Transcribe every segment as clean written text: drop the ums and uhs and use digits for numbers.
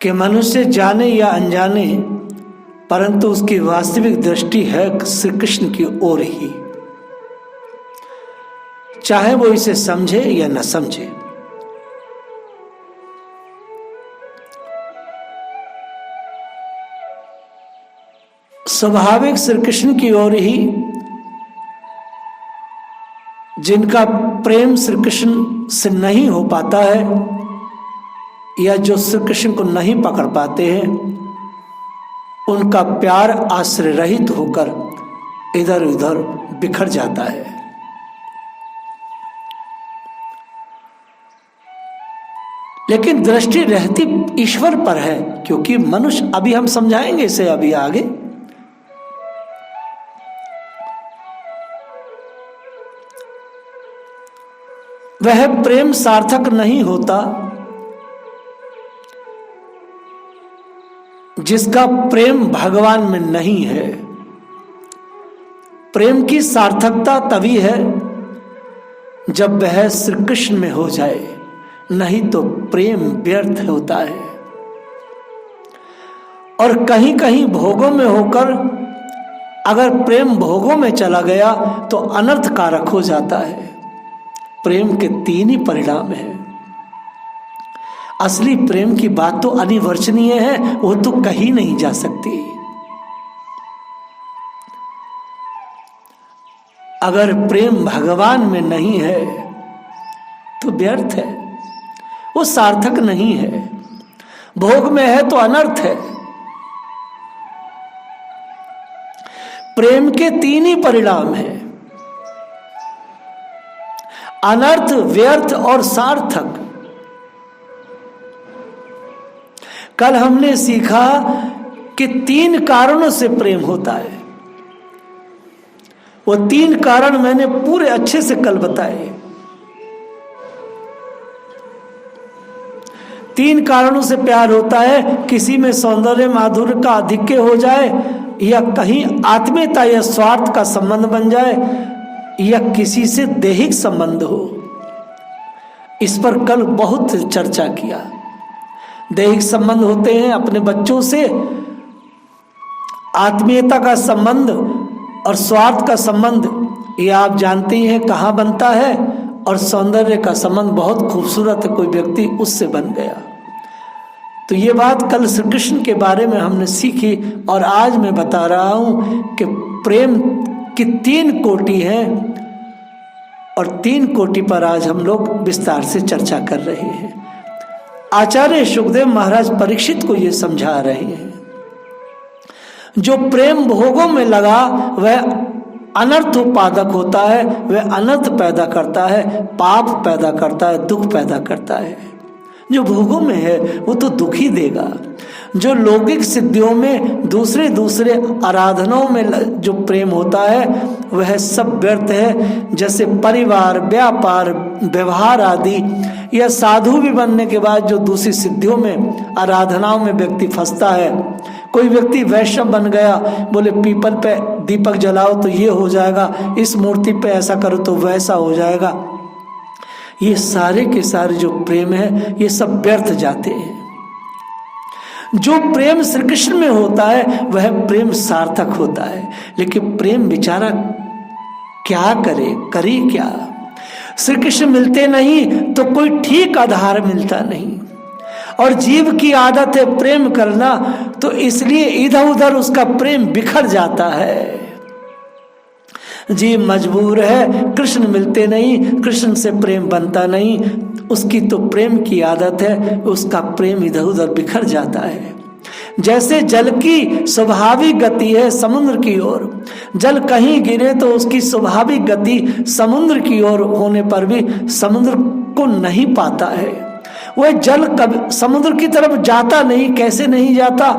कि मनुष्य जाने या अनजाने परंतु उसकी वास्तविक दृष्टि है श्री कृष्ण की ओर ही, चाहे वो इसे समझे या न समझे। स्वाभाविक श्री कृष्ण की ओर ही जिनका प्रेम श्री कृष्ण से नहीं हो पाता है या जो श्री कृष्ण को नहीं पकड़ पाते हैं, उनका प्यार आश्रय रहित होकर इधर उधर बिखर जाता है। लेकिन दृष्टि रहती ईश्वर पर है, क्योंकि मनुष्य, अभी हम समझाएंगे इसे अभी आगे, वह प्रेम सार्थक नहीं होता जिसका प्रेम भगवान में नहीं है। प्रेम की सार्थकता तभी है जब वह श्री कृष्ण में हो जाए, नहीं तो प्रेम व्यर्थ होता है। और कहीं कहीं भोगों में होकर अगर प्रेम भोगों में चला गया तो अनर्थ कारक हो जाता है। प्रेम के तीन ही परिणाम हैं। असली प्रेम की बात तो अनिवर्चनीय है, वो तो कही नहीं जा सकती। अगर प्रेम भगवान में नहीं है तो व्यर्थ है, वो सार्थक नहीं है। भोग में है तो अनर्थ है। प्रेम के तीन ही परिणाम हैं, अनर्थ, व्यर्थ और सार्थक। कल हमने सीखा कि तीन कारणों से प्रेम होता है। वो तीन कारण मैंने पूरे अच्छे से कल बताए। तीन कारणों से प्यार होता है। किसी में सौंदर्य माधुर्य का आधिक्य हो जाए, या कहीं आत्मीयता या स्वार्थ का संबंध बन जाए, या किसी से दैहिक संबंध हो। इस पर कल बहुत चर्चा किया। दैहिक संबंध होते हैं अपने बच्चों से, आत्मीयता का संबंध और स्वार्थ का संबंध ये आप जानते ही हैं कहाँ बनता है, और सौंदर्य का संबंध बहुत खूबसूरत है, कोई व्यक्ति उससे बन गया। तो ये बात कल श्री कृष्ण के बारे में हमने सीखी, और आज मैं बता रहा हूं कि प्रेम की तीन कोटि है, और तीन कोटि पर आज हम लोग विस्तार से चर्चा कर रहे हैं। आचार्य सुखदेव महाराज परीक्षित को ये समझा रहे हैं, जो प्रेम भोगों में लगा वह अनर्थ उत्पादक होता है, वह अनर्थ पैदा करता है, पाप पैदा करता है, दुख पैदा करता है। जो भोगों में है वो तो दुख ही देगा। जो लौकिक सिद्धियों में, दूसरे दूसरे आराधनाओं में जो प्रेम होता है वह सब व्यर्थ है। जैसे परिवार, व्यापार, व्यवहार आदि, या साधु भी बनने के बाद जो दूसरी सिद्धियों में, आराधनाओं में व्यक्ति फंसता है। कोई व्यक्ति वैष्णव बन गया, बोले पीपल पे दीपक जलाओ तो ये हो जाएगा, इस मूर्ति पे ऐसा करो तो वैसा हो जाएगा। ये सारे के सारे जो प्रेम है ये सब व्यर्थ जाते हैं। जो प्रेम श्री कृष्ण में होता है वह प्रेम सार्थक होता है। लेकिन प्रेम बेचारा क्या करे, करे क्या? श्री कृष्ण मिलते नहीं तो कोई ठीक आधार मिलता नहीं, और जीव की आदत है प्रेम करना, तो इसलिए इधर उधर उसका प्रेम बिखर जाता है। जीव मजबूर है, कृष्ण मिलते नहीं, कृष्ण से प्रेम बनता नहीं, उसकी तो प्रेम की आदत है, उसका प्रेम इधर उधर बिखर जाता है। जैसे जल की स्वाभाविक गति है समुद्र की ओर, जल कहीं गिरे तो उसकी स्वाभाविक गति समुद्र की ओर होने पर भी समुद्र को नहीं पाता है। वह जल कब समुद्र की तरफ जाता नहीं। कैसे नहीं जाता?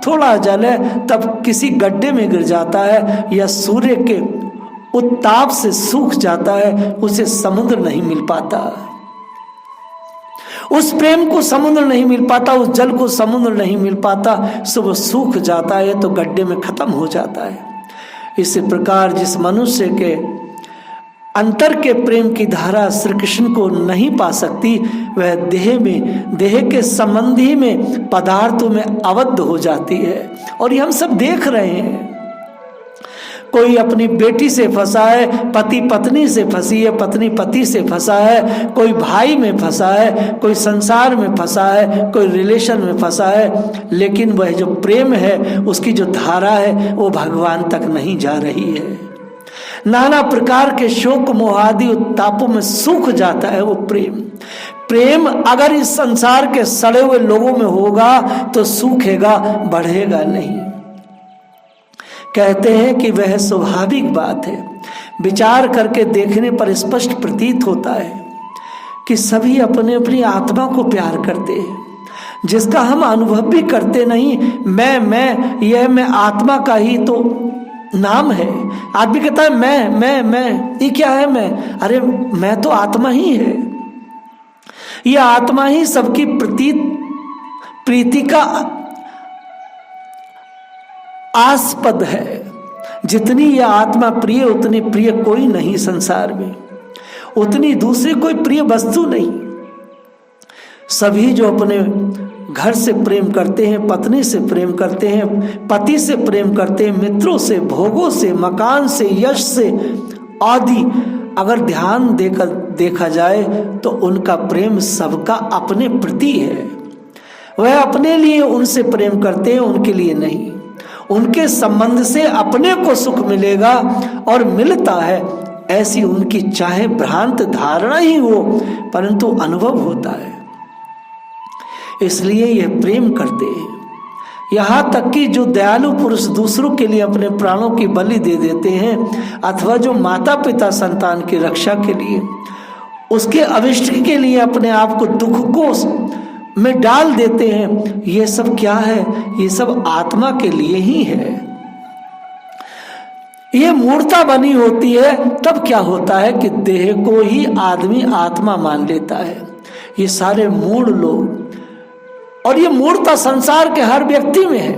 थोड़ा जल है तब किसी गड्ढे में गिर जाता है, या सूर्य के उत्ताप से सूख जाता है, उसे समुद्र नहीं मिल पाता। उस प्रेम को समुद्र नहीं मिल पाता, उस जल को समुद्र नहीं मिल पाता, सो वो सूख जाता है तो गड्ढे में खत्म हो जाता है। इसी प्रकार जिस मनुष्य के अंतर के प्रेम की धारा श्री कृष्ण को नहीं पा सकती, वह देह के संबंधी में, पदार्थों में आबद्ध हो जाती है। और ये हम सब देख रहे हैं। कोई अपनी बेटी से फंसा है, पति पत्नी से फंसी है, पत्नी पति से फंसा है, कोई भाई में फंसा है, कोई संसार में फंसा है, कोई रिलेशन में फंसा है, लेकिन वह जो प्रेम है उसकी जो धारा है वो भगवान तक नहीं जा रही है। नाना प्रकार के शोक मोहादि उत्तापों में सूख जाता है वो प्रेम अगर इस संसार के सड़े हुए लोगों में होगा तो सूखेगा, बढ़ेगा नहीं। कहते हैं कि वह स्वाभाविक बात है। विचार करके देखने पर स्पष्ट प्रतीत होता है कि सभी अपने अपनी आत्मा को प्यार करते हैं, जिसका हम अनुभव भी करते नहीं। मैं आत्मा का ही तो नाम है। आदमी कहता है मैं, ये क्या है मैं? अरे मैं तो आत्मा ही है। यह आत्मा ही सबकी प्रीति का आस्पद है। जितनी यह आत्मा प्रिय, उतनी प्रिय कोई नहीं संसार में, उतनी दूसरी कोई प्रिय वस्तु नहीं। सभी जो अपने घर से प्रेम करते हैं, पत्नी से प्रेम करते हैं, पति से प्रेम करते हैं, मित्रों से, भोगों से, मकान से, यश से आदि, अगर ध्यान देकर देखा जाए तो उनका प्रेम सबका अपने प्रति है। वह अपने लिए उनसे प्रेम करते हैं, उनके लिए नहीं। उनके संबंध से अपने को सुख मिलेगा और मिलता है, ऐसी उनकी चाहे भ्रांत धारणा ही हो, परंतु अनुभव होता है। इसलिए यह प्रेम करते हैं। यहाँ तक कि जो दयालु पुरुष दूसरों के लिए अपने प्राणों की बलि दे देते हैं, अथवा जो माता पिता संतान की रक्षा के लिए, उसके अविष्ट के लिए अपने आप को दुख को में डाल देते हैं, ये सब क्या है? ये सब आत्मा के लिए ही है। ये मूर्ता बनी होती है तब क्या होता है कि देह को ही आदमी आत्मा मान लेता है। ये सारे मूढ़ लोग, और ये मूर्ता संसार के हर व्यक्ति में है।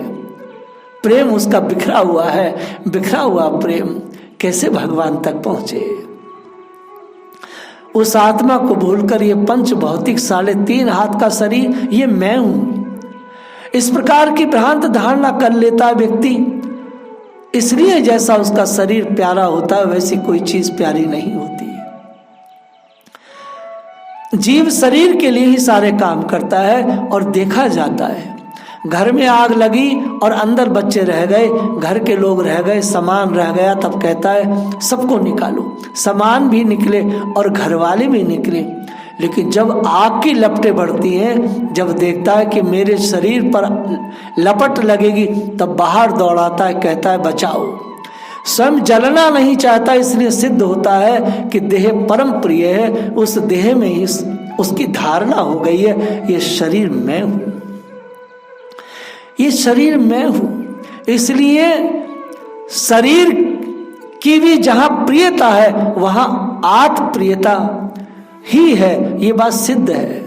प्रेम उसका बिखरा हुआ है। बिखरा हुआ प्रेम कैसे भगवान तक पहुंचे? उस आत्मा को भूलकर ये पंच भौतिक 3.5 हाथ का शरीर, ये मैं हूं, इस प्रकार की भ्रांत धारणा कर लेता व्यक्ति। इसलिए जैसा उसका शरीर प्यारा होता है, वैसी कोई चीज प्यारी नहीं होती। जीव शरीर के लिए ही सारे काम करता है और देखा जाता है। घर में आग लगी और अंदर बच्चे रह गए, घर के लोग रह गए, सामान रह गया, तब कहता है सबको निकालो। सामान भी निकले और घर वाले भी निकले, लेकिन जब आग की लपटें बढ़ती हैं, जब देखता है कि मेरे शरीर पर लपट लगेगी, तब बाहर दौड़ाता है, कहता है बचाओ। स्वयं जलना नहीं चाहता, इसलिए सिद्ध होता है कि देह परम प्रिय है। उस देह में ही उसकी धारणा हो गई है, ये शरीर मैं हूं, ये शरीर मैं हूं। इसलिए शरीर की भी जहां प्रियता है वहां आत्म प्रियता ही है। ये बात सिद्ध है,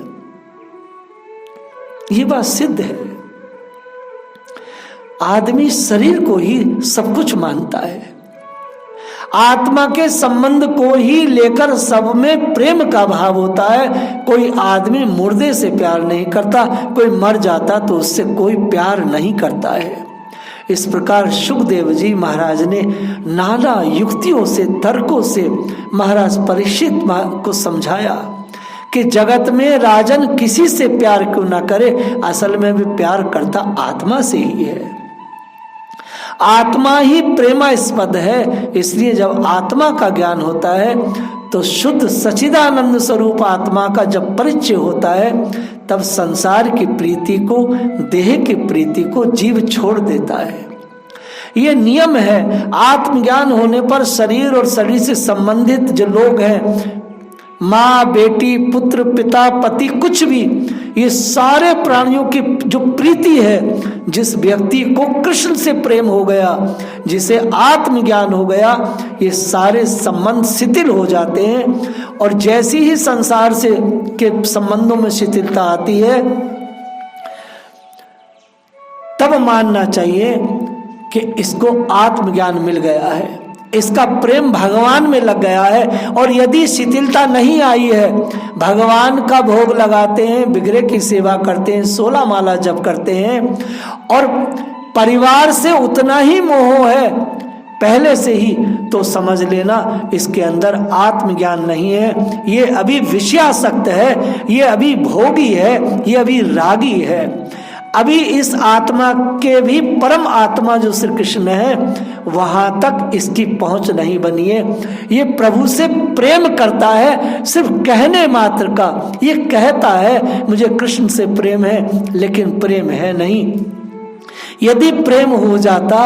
ये बात सिद्ध है। आदमी शरीर को ही सब कुछ मानता है। आत्मा के संबंध को ही लेकर सब में प्रेम का भाव होता है। कोई आदमी मुर्दे से प्यार नहीं करता, कोई मर जाता तो उससे कोई प्यार नहीं करता है। इस प्रकार सुखदेव जी महाराज ने नाना युक्तियों से, तर्कों से महाराज परीक्षित को समझाया कि जगत में राजन किसी से प्यार क्यों ना करे, असल में भी प्यार करता आत्मा से ही है। आत्मा ही प्रेमास्पद है। इसलिए जब आत्मा का ज्ञान होता है तो शुद्ध सच्चिदानंद स्वरूप आत्मा का जब परिचय होता है, तब संसार की प्रीति को, देह की प्रीति को जीव छोड़ देता है। ये नियम है। आत्मज्ञान होने पर शरीर और शरीर से संबंधित जो लोग हैं, माँ, बेटी, पुत्र, पिता, पति, कुछ भी, ये सारे प्राणियों की जो प्रीति है, जिस व्यक्ति को कृष्ण से प्रेम हो गया, जिसे आत्मज्ञान हो गया, ये सारे संबंध शिथिल हो जाते हैं। और जैसी ही संसार से के संबंधों में शिथिलता आती है, तब मानना चाहिए कि इसको आत्मज्ञान मिल गया है। इसका प्रेम भगवान में लग गया है। और यदि शिथिलता नहीं आई है, भगवान का भोग लगाते हैं, विग्रह की सेवा करते हैं, 16 माला जप करते हैं और परिवार से उतना ही मोह है पहले से ही, तो समझ लेना इसके अंदर आत्मज्ञान नहीं है। ये अभी विषयासक्त है, ये अभी भोगी है, ये अभी रागी है। अभी इस आत्मा के भी परम आत्मा जो श्री कृष्ण है वहां तक इसकी पहुंच नहीं बनी है। ये प्रभु से प्रेम करता है सिर्फ कहने मात्र का, ये कहता है मुझे कृष्ण से प्रेम है, लेकिन प्रेम है नहीं। यदि प्रेम हो जाता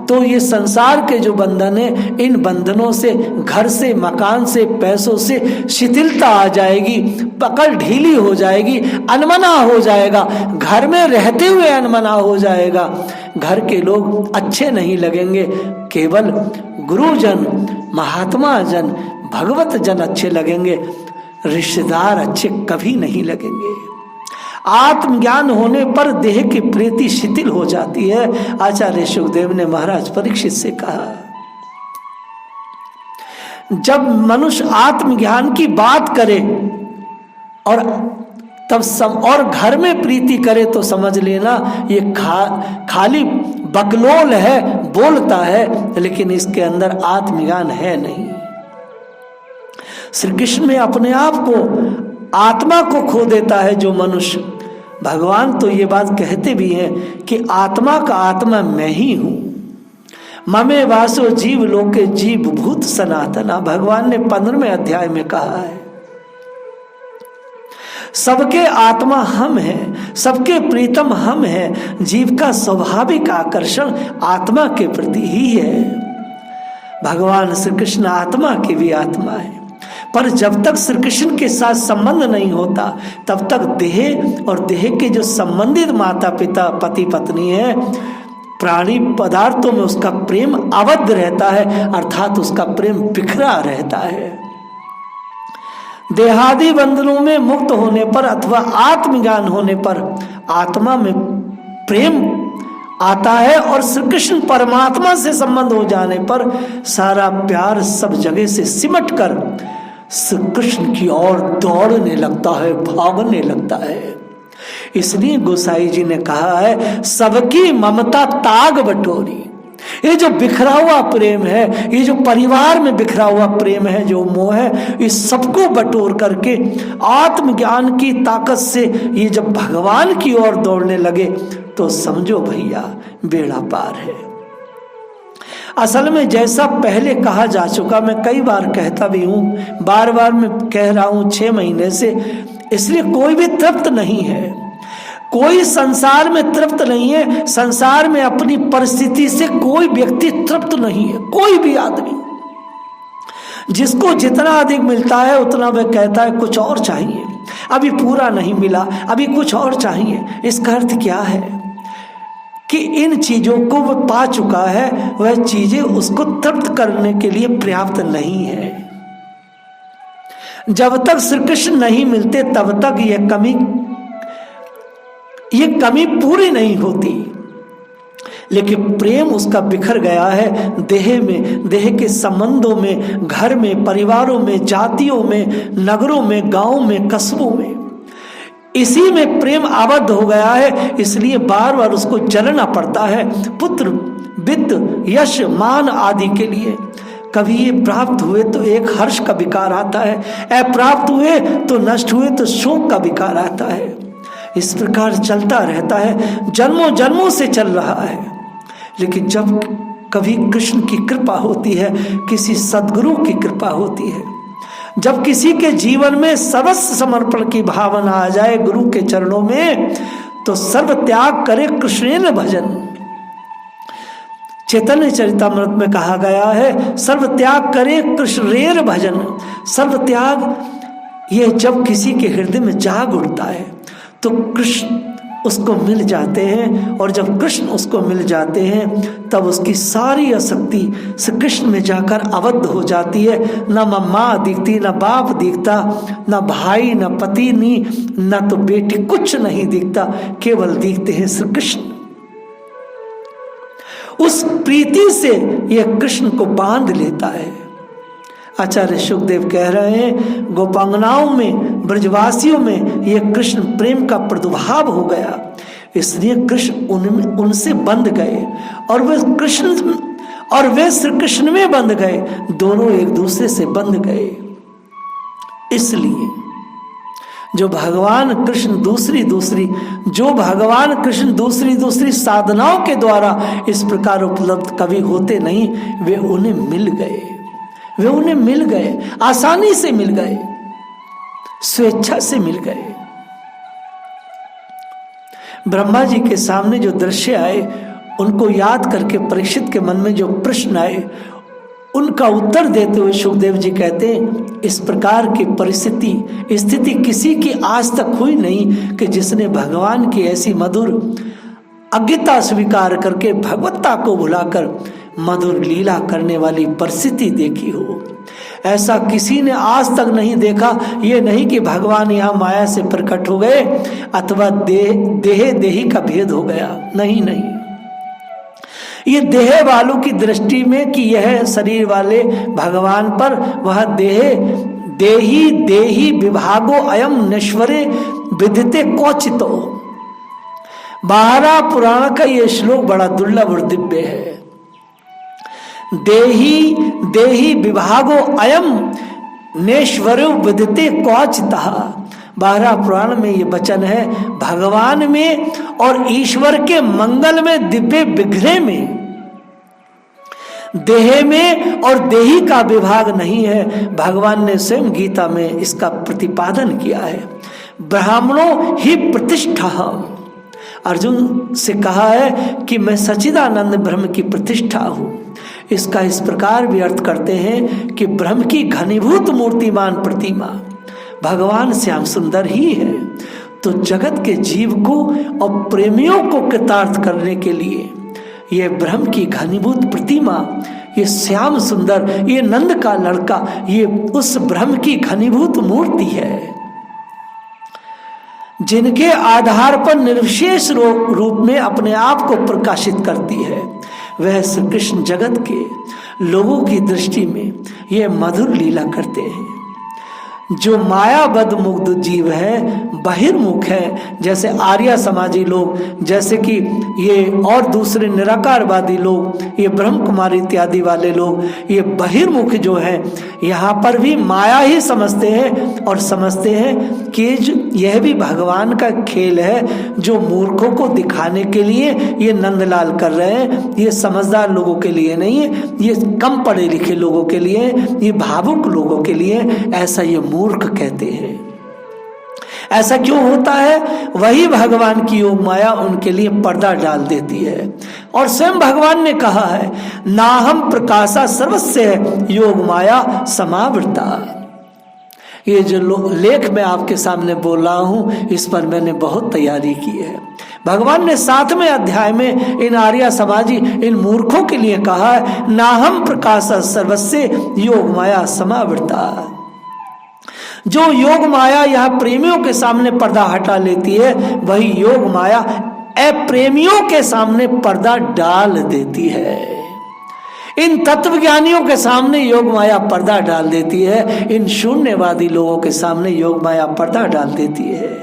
तो ये संसार के जो बंधन है, इन बंधनों से, घर से, मकान से, पैसों से शिथिलता आ जाएगी, पकड़ ढीली हो जाएगी, अनमना हो जाएगा, घर में रहते हुए अनमना हो जाएगा, घर के लोग अच्छे नहीं लगेंगे, केवल गुरुजन, महात्मा जन, भगवत जन अच्छे लगेंगे, रिश्तेदार अच्छे कभी नहीं लगेंगे। आत्मज्ञान होने पर देह की प्रीति शिथिल हो जाती है। आचार्य सुखदेव ने महाराज परीक्षित से कहा, जब मनुष्य आत्मज्ञान की बात करे और तब और घर में प्रीति करे तो समझ लेना ये खाली बकलोल है, बोलता है, लेकिन इसके अंदर आत्मज्ञान है नहीं। श्री कृष्ण में अपने आप को, आत्मा को खो देता है जो मनुष्य। भगवान तो ये बात कहते भी हैं कि आत्मा का आत्मा मैं ही हूं। ममे वासो जीव लोके जीव भूत सनातना, भगवान ने 15वें अध्याय में कहा है। सबके आत्मा हम हैं, सबके प्रीतम हम हैं। जीव का स्वाभाविक आकर्षण आत्मा के प्रति ही है। भगवान श्री कृष्ण आत्मा की भी आत्मा है, पर जब तक श्री कृष्ण के साथ संबंध नहीं होता तब तक देह और देह के जो संबंधित माता पिता, पति पत्नी है, प्राणी पदार्थों में उसका प्रेम आबद्ध रहता है, अर्थात उसका प्रेम बिखरा रहता है। देहादि बंधनों में मुक्त होने पर अथवा आत्मज्ञान होने पर आत्मा में प्रेम आता है और श्री कृष्ण परमात्मा से संबंध हो जाने पर सारा प्यार सब जगह से सिमट कर श्री कृष्ण की ओर दौड़ने लगता है, भागने लगता है। इसलिए गोसाई जी ने कहा है, सबकी ममता ताग बटोरी। ये जो बिखरा हुआ प्रेम है, ये जो परिवार में बिखरा हुआ प्रेम है, जो मोह है, इस सबको बटोर करके आत्मज्ञान की ताकत से ये जब भगवान की ओर दौड़ने लगे तो समझो भैया बेड़ा पार है। असल में जैसा पहले कहा जा चुका, मैं कई बार कहता भी हूं, बार बार मैं कह रहा हूं 6 महीने से, इसलिए कोई भी तृप्त नहीं है, कोई संसार में तृप्त नहीं है। संसार में अपनी परिस्थिति से कोई व्यक्ति तृप्त नहीं है, कोई भी आदमी। जिसको जितना अधिक मिलता है उतना वह कहता है कुछ और चाहिए, अभी पूरा नहीं मिला, अभी कुछ और चाहिए। इसका अर्थ क्या है कि इन चीजों को वह पा चुका है, वह चीजें उसको तृप्त करने के लिए पर्याप्त नहीं है। जब तक श्री कृष्ण नहीं मिलते तब तक ये कमी पूरी नहीं होती। लेकिन प्रेम उसका बिखर गया है देह में, देह के संबंधों में, घर में, परिवारों में, जातियों में, नगरों में, गांवों में, कस्बों में, इसी में प्रेम आबद्ध हो गया है। इसलिए बार बार उसको जलना पड़ता है, पुत्र, वित्त, यश, मान आदि के लिए। कभी ये प्राप्त हुए तो एक हर्ष का विकार आता है, अप्राप्त हुए तो नष्ट हुए तो शोक का विकार आता है। इस प्रकार चलता रहता है, जन्मों जन्मों से चल रहा है। लेकिन जब कभी कृष्ण की कृपा होती है, किसी सद्गुरु की कृपा होती है, जब किसी के जीवन में सर्वस्व समर्पण की भावना आ जाए गुरु के चरणों में, तो सर्व त्याग करे कृष्णेन भजन। चैतन्य चरितामृत में कहा गया है, सर्व त्याग करे कृष्णेर भजन। सर्व त्याग ये जब किसी के हृदय में जाग उठता है तो कृष्ण उसको मिल जाते हैं, और जब कृष्ण उसको मिल जाते हैं तब उसकी सारी आसक्ति श्री कृष्ण में जाकर आबद्ध हो जाती है। न माँ दिखती, न बाप दिखता, न भाई, न पत्नी, न तो बेटी, कुछ नहीं दिखता, केवल दिखते हैं श्री कृष्ण। उस प्रीति से यह कृष्ण को बांध लेता है। आचार्य शुकदेव कह रहे हैं, गोपांगनाओं में, ब्रजवासियों में यह कृष्ण प्रेम का प्रादुर्भाव हो गया, इसलिए कृष्ण उनसे बंध गए और वे श्री कृष्ण में बंध गए, दोनों एक दूसरे से बंध गए। इसलिए जो भगवान कृष्ण दूसरी साधनाओं के द्वारा इस प्रकार उपलब्ध कभी होते नहीं, वे उन्हें मिल गए, आसानी से मिल गए, स्वेच्छा से मिल गए। ब्रह्मा जी के सामने जो दृश्य आए, उनको याद करके परीक्षित के मन में जो प्रश्न आए, उनका उत्तर देते हुए सुखदेव जी कहते हैं, इस प्रकार की स्थिति किसी की आज तक हुई नहीं कि जिसने भगवान की ऐसी मधुर अज्ञता स्वीकार करके भगवत्ता को भुलाकर मधुर लीला करने वाली परिस्थिति देखी हो। ऐसा किसी ने आज तक नहीं देखा। ये नहीं कि भगवान यहाँ माया से प्रकट हो गए अथवा देही का भेद हो गया, नहीं। ये देह वालों की दृष्टि में कि यह शरीर वाले भगवान पर, वह देही विभागो अयम नश्वरे विदिते क्वचितो। 12 पुराण का ये श्लोक बड़ा दुर्लभ और दिव्य है। देही विभागो अयम नेश्वरो विदिते क्वचितः। 12 पुराण में ये वचन है, भगवान में और ईश्वर के मंगल में, दिव्य विग्रह में, देह में और देही का विभाग नहीं है। भगवान ने स्वयं गीता में इसका प्रतिपादन किया है। ब्राह्मणों ही प्रतिष्ठा, अर्जुन से कहा है कि मैं सच्चिदानंद ब्रह्म की प्रतिष्ठा हूं। इसका इस प्रकार भी अर्थ करते हैं कि ब्रह्म की घनीभूत मूर्तिमान प्रतिमा भगवान श्याम सुंदर ही है। तो जगत के जीव को और प्रेमियों को कृतार्थ करने के लिए ये ब्रह्म की घनीभूत प्रतिमा, ये श्याम सुंदर, ये नंद का लड़का, ये उस ब्रह्म की घनीभूत मूर्ति है, जिनके आधार पर निर्विशेष रूप में अपने आप को प्रकाशित करती है। वह श्री कृष्ण जगत के लोगों की दृष्टि में ये मधुर लीला करते हैं। जो मायाबद्ध मुग्ध जीव है, बहिर्मुख है, जैसे आर्य समाजी लोग, जैसे कि ये और दूसरे निराकारवादी लोग, ये ब्रह्म कुमारी इत्यादि वाले लोग, ये बहिर्मुख जो है, यहाँ पर भी माया ही समझते हैं और समझते हैं कि यह भी भगवान का खेल है, जो मूर्खों को दिखाने के लिए ये नंदलाल कर रहे हैं। ये समझदार लोगों के लिए नहीं है, ये कम पढ़े लिखे लोगों के लिए, ये भावुक लोगों के लिए ऐसा ये मूर्ख कहते हैं। ऐसा क्यों होता है? वही भगवान की योग माया उनके लिए पर्दा डाल देती है। और स्वयं भगवान ने कहा है, नाहम प्रकाशा सर्वस्य योग माया समावृता। ये जो लेख मैं आपके सामने बोल रहा हूं, इस पर मैंने बहुत तैयारी की है। भगवान ने 7वें अध्याय में इन आर्य समाजी, इन मूर्खों के लिए कहा है, नाहम प्रकाशा सर्वस्य योग माया समावृता। जो योग माया यहाँ प्रेमियों के सामने पर्दा हटा लेती है, वही योग माया अप्रेमियों के सामने पर्दा डाल देती है। इन तत्वज्ञानियोों के सामने योग माया पर्दा डाल देती है, इन शून्यवादी लोगों के सामने योग माया पर्दा डाल देती है।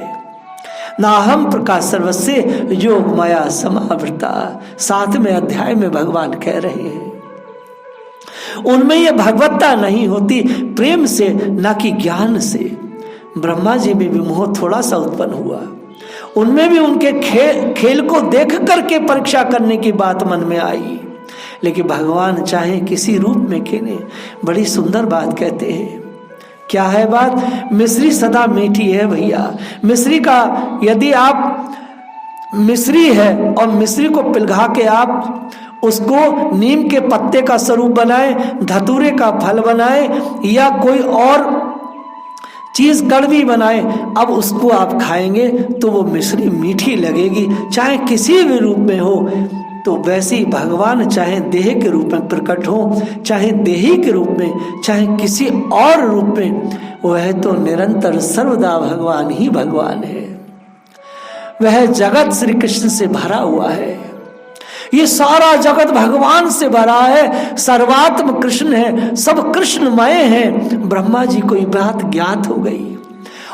नाहम प्रकाश सर्वस्य योग माया समावृता, 7वें अध्याय में भगवान कह रहे हैं। उनमें यह भगवत्ता नहीं होती प्रेम से, ना कि ज्ञान से। ब्रह्मा जी में भी मोह थोड़ा सा उत्पन्न हुआ, उनमें भी उनके खेल को देख करके परीक्षा करने की बात मन में आई, लेकिन भगवान चाहे किसी रूप में खेले। बड़ी सुंदर बात कहते हैं। क्या है बात? मिश्री सदा मीठी है भैया। मिश्री का, यदि आप मिश्री है और मिश्री को पिघला के आप उसको नीम के पत्ते का स्वरूप बनाए, धतूरे का फल बनाए, या कोई और चीज कड़वी बनाए, अब उसको आप खाएंगे तो वो मिश्री मीठी लगेगी, चाहे किसी भी रूप में हो। तो वैसे ही भगवान चाहे देह के रूप में प्रकट हो, चाहे देही के रूप में, चाहे किसी और रूप में, वह तो निरंतर सर्वदा भगवान ही भगवान है। वह जगत श्री कृष्ण से भरा हुआ है। ये सारा जगत भगवान से भरा है, सर्वात्म कृष्ण है, सब कृष्णमय है। ब्रह्मा जी को ये बात ज्ञात हो गई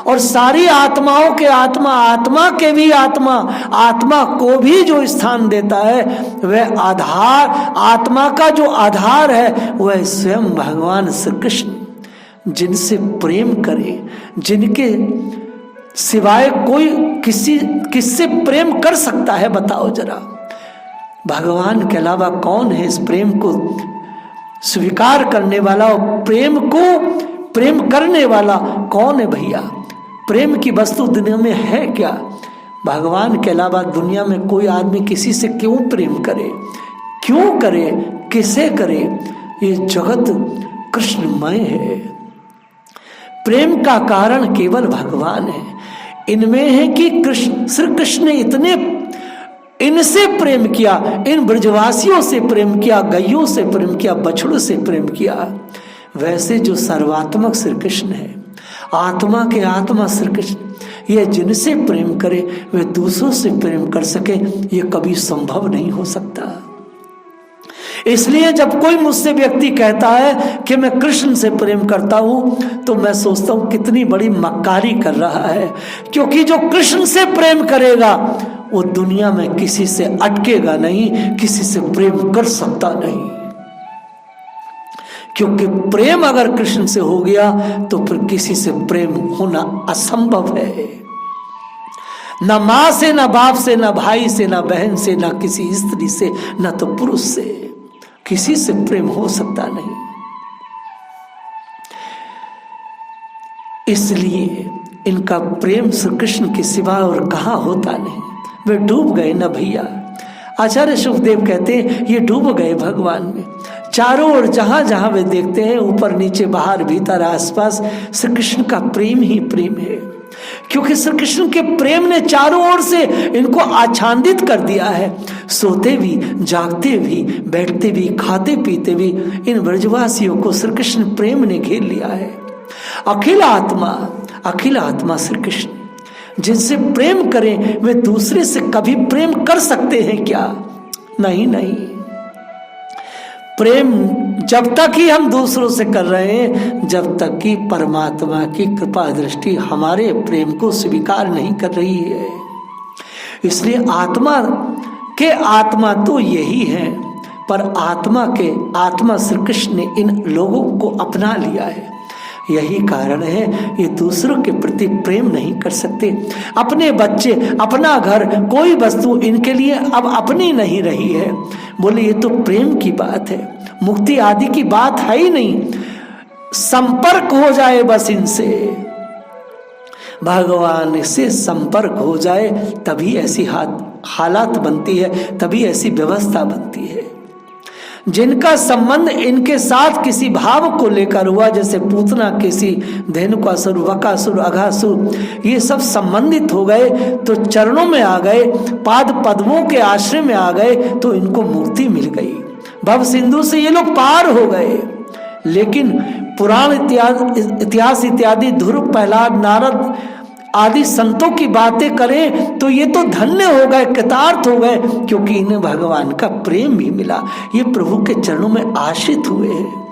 और सारी आत्माओं के आत्मा, आत्मा के भी आत्मा, आत्मा को भी जो स्थान देता है वह आधार, आत्मा का जो आधार है वह स्वयं भगवान श्री कृष्ण। जिनसे प्रेम करे, जिनके सिवाय कोई किससे प्रेम कर सकता है बताओ जरा। भगवान के अलावा कौन है इस प्रेम को स्वीकार करने वाला और प्रेम को प्रेम करने वाला कौन है भैया? प्रेम की वस्तु दुनिया में है क्या? भगवान के अलावा दुनिया में कोई आदमी किसी से क्यों प्रेम करे, क्यों करे, किसे करे? ये जगत कृष्णमय है। प्रेम का कारण केवल भगवान है। इनमें है कि कृष्ण, श्री कृष्ण ने इतने इनसे प्रेम किया, इन ब्रजवासियों से प्रेम किया, गैयों से प्रेम किया, बछड़ों से प्रेम किया। वैसे जो सर्वात्मक श्री कृष्ण है, आत्मा के आत्मा श्री कृष्ण, ये जिनसे प्रेम करे वे दूसरों से प्रेम कर सके, ये कभी संभव नहीं हो सकता। इसलिए जब कोई मुझसे व्यक्ति कहता है कि मैं कृष्ण से प्रेम करता हूं, तो मैं सोचता हूं कितनी बड़ी मक्कारी कर रहा है, क्योंकि जो कृष्ण से प्रेम करेगा वो दुनिया में किसी से अटकेगा नहीं, किसी से प्रेम कर सकता नहीं। क्योंकि प्रेम अगर कृष्ण से हो गया तो फिर किसी से प्रेम होना असंभव है। न मां से, न बाप से, न भाई से, न बहन से, न किसी स्त्री से, न तो पुरुष से, किसी से प्रेम हो सकता नहीं। इसलिए इनका प्रेम श्री कृष्ण के सिवा और कहाँ होता नहीं। वे डूब गए ना भैया। आचार्य सुखदेव कहते हैं ये डूब गए भगवान में। चारों ओर जहां जहां वे देखते हैं, ऊपर नीचे बाहर भीतर आसपास, श्री कृष्ण का प्रेम ही प्रेम है। क्योंकि श्री कृष्ण के प्रेम ने चारों ओर से इनको आच्छादित कर दिया है। सोते भी, जागते भी, बैठते भी, खाते पीते भी, इन ब्रजवासियों को श्री कृष्ण प्रेम ने घेर लिया है। अखिल आत्मा श्री कृष्ण। जिनसे प्रेम करें वे दूसरे से कभी प्रेम कर सकते हैं क्या? नहीं नहीं। प्रेम जब तक ही हम दूसरों से कर रहे हैं, जब तक कि परमात्मा की कृपा दृष्टि हमारे प्रेम को स्वीकार नहीं कर रही है। इसलिए आत्मा तो यही है, पर आत्मा श्री कृष्ण ने इन लोगों को अपना लिया है। यही कारण है ये दूसरों के प्रति प्रेम नहीं कर सकते। अपने बच्चे, अपना घर, कोई वस्तु इनके लिए अब अपनी नहीं रही है। बोले ये तो प्रेम की बात है, मुक्ति आदि की बात है ही नहीं। संपर्क हो जाए बस इनसे, भगवान से संपर्क हो जाए, तभी ऐसी हालात बनती है, तभी ऐसी व्यवस्था बनती है। जिनका संबंध इनके साथ किसी भाव को लेकर हुआ, जैसे पूतना किसी धेनुकासुर, वकासुर, अघासुर, ये सब संबंधित हो गए तो चरणों में आ गए, पाद पद्मों के आश्रय में आ गए तो इनको मुक्ति मिल गई। भव सिंधु से ये लोग पार हो गए। लेकिन पुराण इतिहास इत्यादि ध्रुव, प्रहलाद, नारद आदि संतों की बातें करें तो ये तो धन्य हो गए, कृतार्थ हो गए, क्योंकि इन्हें भगवान का प्रेम भी मिला। ये प्रभु के चरणों में आश्रित हुए हैं।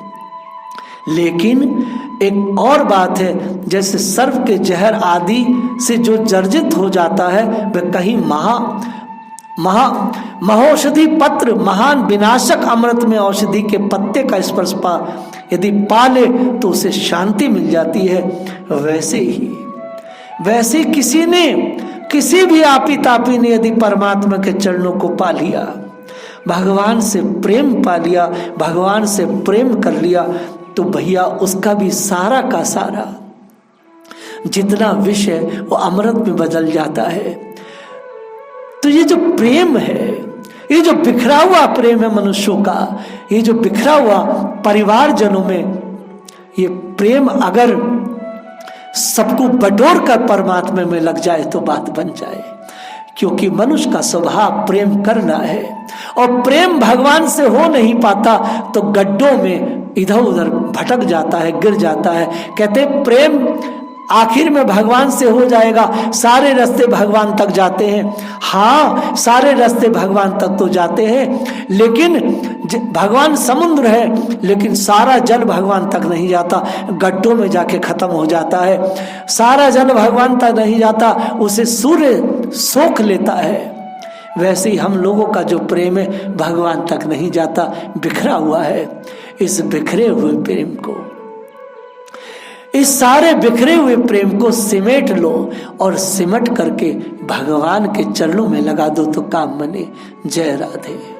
लेकिन एक और बात है, जैसे सर्प के जहर आदि से जो जर्जित हो जाता है, वह कहीं महौषधि पत्र, महान विनाशक अमृत में औषधि के पत्ते का स्पर्श यदि पा ले तो उसे शांति मिल जाती है। वैसे किसी भी आपी तापी ने यदि परमात्मा के चरणों को पा लिया, भगवान से प्रेम पा लिया, भगवान से प्रेम कर लिया, तो भैया उसका भी सारा का सारा जितना विष है वो अमृत में बदल जाता है। तो ये जो प्रेम है, ये जो बिखरा हुआ प्रेम है मनुष्यों का, ये जो बिखरा हुआ परिवारजनों में, ये प्रेम अगर सबको बटोर कर परमात्मा में लग जाए तो बात बन जाए। क्योंकि मनुष्य का स्वभाव प्रेम करना है, और प्रेम भगवान से हो नहीं पाता तो गड्ढों में इधर उधर भटक जाता है, गिर जाता है। कहते प्रेम आखिर में भगवान से हो जाएगा। सारे रास्ते भगवान तक जाते हैं, हाँ सारे रास्ते भगवान तक तो जाते हैं, लेकिन भगवान समुद्र है, लेकिन सारा जल भगवान तक नहीं जाता, गड्ढों में जाके खत्म हो जाता है। सारा जल भगवान तक नहीं जाता, उसे सूर्य सोख लेता है। वैसे ही हम लोगों का जो प्रेम है भगवान तक नहीं जाता, बिखरा हुआ है। इस बिखरे हुए प्रेम को, इस सारे बिखरे हुए प्रेम को सिमेट लो और सिमट करके भगवान के चरणों में लगा दो तो काम बने। जय राधे।